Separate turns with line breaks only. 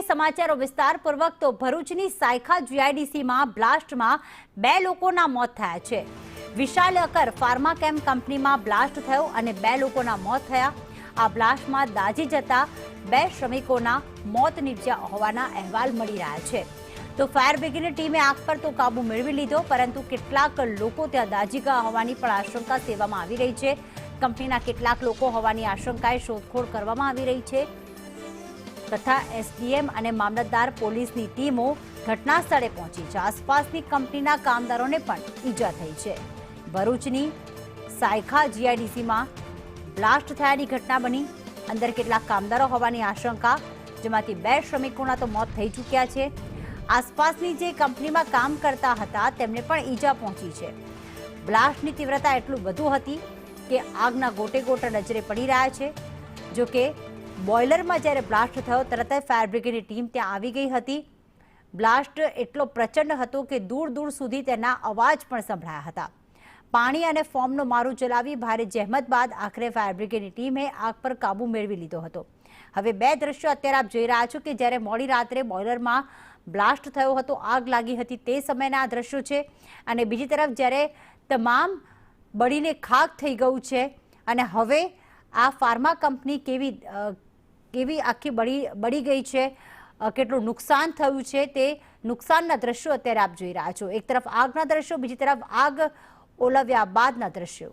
જોઈએ સમાચારો વિસ્તારપૂર્વક તો ભરૂચની સાયખા જીઆઈડીસીમાં બ્લાસ્ટમાં 2 લોકોના મોત થયા છે। વિશાલકર ફાર્માકેમ કંપનીમાં બ્લાસ્ટ થયો અને 2 લોકોના મોત થયા। આ બ્લાસ્ટમાં દાઝી જતા 2 શ્રમિકોના મોત નીપજ્યા હોવાના અહેવાલ મળી રહ્યા છે। તો ફાયર બ્રિગેડની ટીમે આગ પર તો કાબુ મેળવી લીધો, પરંતુ કેટલાક લોકો ત્યાં દાઝી ગયા હોવાની પણ આશંકા સેવવામાં આવી રહી છે। કંપનીના કેટલાક લોકો હોવાની આશંકાએ શોધખોળ કરવામાં આવી રહી છે તથા એસડીએમ અને મામલતદાર પોલીસની ટીમો ઘટના સ્થળે પહોંચી છે। આસપાસની કંપનીના કામદારોને પણ ઈજા થઈ છે। ભરૂચની સાયખા જીઆઈડીસીમાં બ્લાસ્ટ થયાની ઘટના બની। અંદર કેટલાક કામદારો હોવાની આશંકા, જેમાંથી 2 શ્રમિકોના તો મોત થઈ ચૂક્યા છે। આસપાસની જે કંપનીમાં કામ કરતા હતા તેમને પણ ઈજા પહોંચી છે। બ્લાસ્ટની તીવ્રતા એટલું વધુ હતી કે આગના ગોટે ગોટા નજરે પડી રહ્યા છે। જો કે બોઇલરમાં જ્યારે બ્લાસ્ટ થયો તરત જ ફાયર બ્રિગેડની ટીમ ત્યાં આવી ગઈ હતી। બ્લાસ્ટ એટલો પ્રચંડ હતો કે દૂર દૂર સુધી તેના અવાજ પણ સંભળાયા હતા। પાણી અને ફોર્મનો મારો ચલાવી ભારે જહેમત બાદ આખરે ફાયર બ્રિગેડની ટીમે આગ પર કાબુ મેળવી લીધો હતો। હવે 2 દ્રશ્યો અત્યારે આપ જોઈ રહ્યા છો કે જ્યારે મોડી રાત્રે બોઇલરમાં બ્લાસ્ટ થયો હતો, આગ લાગી હતી, તે સમયના આ દ્રશ્યો છે। અને બીજી તરફ જ્યારે તમામ બળીને ખાખ થઈ ગયું છે અને હવે આ ફાર્મા કંપની કેવી આખી બળી ગઈ છે, કેટલું નુકસાન થયું છે, તે નુકસાનના દ્રશ્યો અત્યારે આપ જોઈ રહ્યા છો। એક તરફ આગના દ્રશ્યો, બીજી તરફ આગ ઓલવ્યા બાદના દ્રશ્યો।